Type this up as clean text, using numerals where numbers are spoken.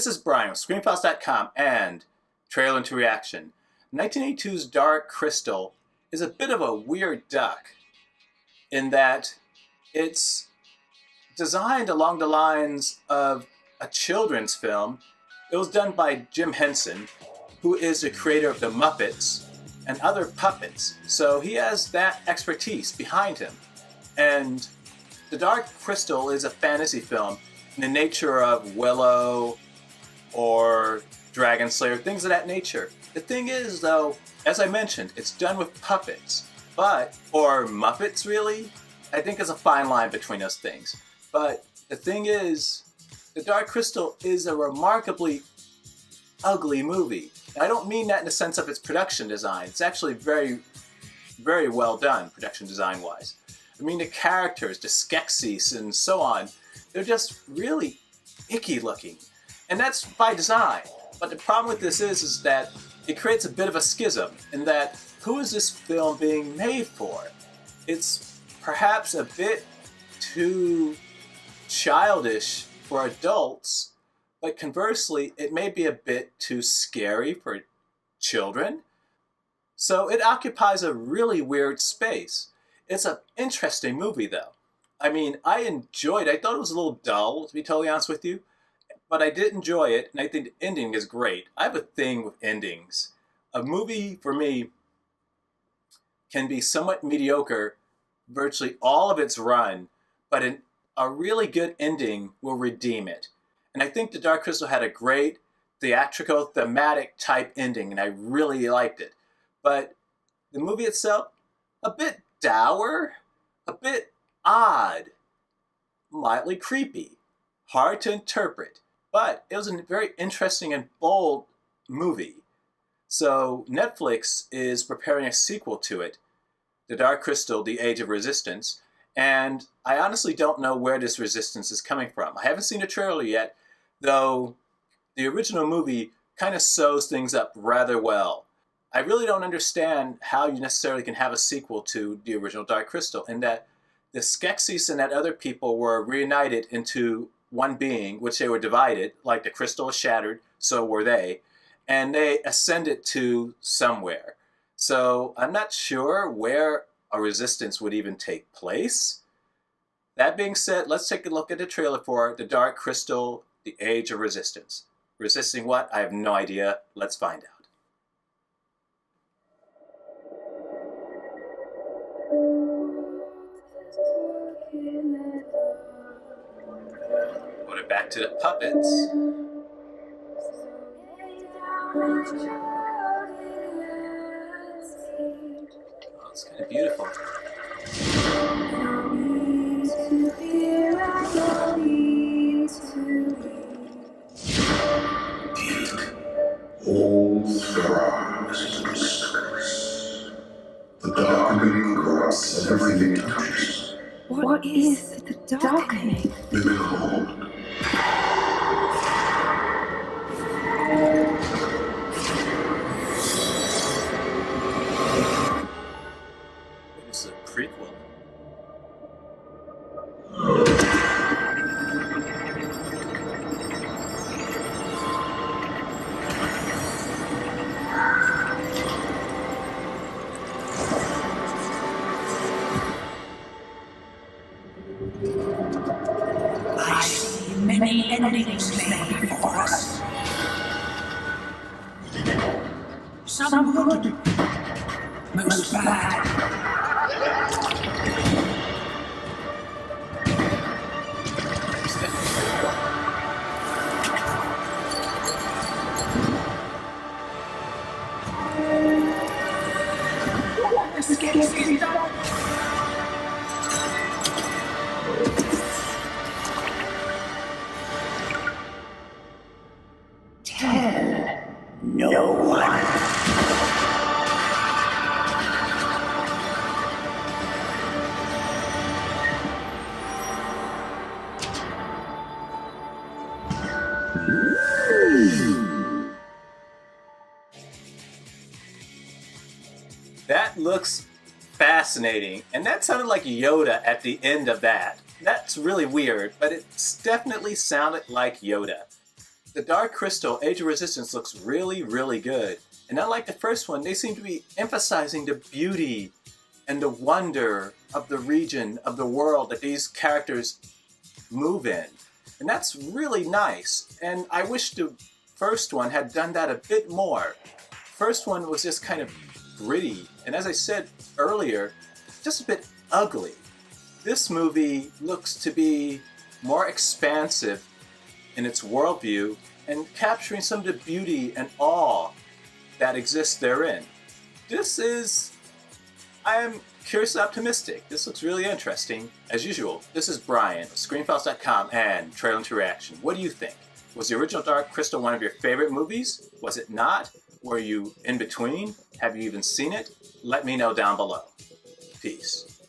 This is Brian with ScreenFiles.com and Trailer into Reaction. 1982's Dark Crystal is a bit of a weird duck in that it's designed along the lines of a children's film. It was done by Jim Henson, who is the creator of The Muppets and other puppets. So he has that expertise behind him. And The Dark Crystal is a fantasy film in the nature of Willow or Dragon Slayer, things of that nature. The thing is, though, as I mentioned, it's done with puppets, or Muppets, really? I think there's a fine line between those things. But the thing is, The Dark Crystal is a remarkably ugly movie. And I don't mean that in the sense of its production design. It's actually very, very well done, production design-wise. I mean, the characters, the Skeksis and so on, they're just really icky looking. And that's by design. But the problem with this is that it creates a bit of a schism in that who is this film being made for? It's perhaps a bit too childish for adults, but conversely, it may be a bit too scary for children. So it occupies a really weird space. It's an interesting movie, though. I mean, I enjoyed it. I thought it was a little dull, to be totally honest with you. But I did enjoy it, and I think the ending is great. I have a thing with endings. A movie, for me, can be somewhat mediocre virtually all of its run, but a really good ending will redeem it. And I think The Dark Crystal had a great theatrical, thematic type ending, and I really liked it. But the movie itself, a bit dour, a bit odd, mildly creepy, hard to interpret. But it was a very interesting and bold movie. So Netflix is preparing a sequel to it, The Dark Crystal, The Age of Resistance. And I honestly don't know where this resistance is coming from. I haven't seen a trailer yet, though the original movie kind of sews things up rather well. I really don't understand how you necessarily can have a sequel to the original Dark Crystal, in that the Skeksis and that other people were reunited into one being, which they were divided, like the crystal was shattered, so were they, and they ascended to somewhere. So I'm not sure where a resistance would even take place. That being said, let's take a look at the trailer for The Dark Crystal, The Age of Resistance. Resisting what? I have no idea. Let's find out. Put it back to the puppets. Oh, it's kind of beautiful. All thrives in space. The darkening corrupts everything it touches. What is the darkening? Behold. It's a prequel. I see many endings laid before us. Some good, most bad. Let's get it done. Tell no one. That looks fascinating, and that sounded like Yoda at the end of that. That's really weird, but it definitely sounded like Yoda. The Dark Crystal Age of Resistance looks really, really good. And unlike the first one, they seem to be emphasizing the beauty and the wonder of the region, of the world that these characters move in. And that's really nice. And I wish the first one had done that a bit more. First one was just kind of gritty, and as I said earlier, just a bit ugly. This movie looks to be more expansive in its worldview and capturing some of the beauty and awe that exists therein. I am curiously optimistic. This looks really interesting. As usual, this is Brian of ScreenFiles.com and Trailer to Reaction. What do you think? Was the original Dark Crystal one of your favorite movies? Was it not? Were you in between? Have you even seen it? Let me know down below. Peace.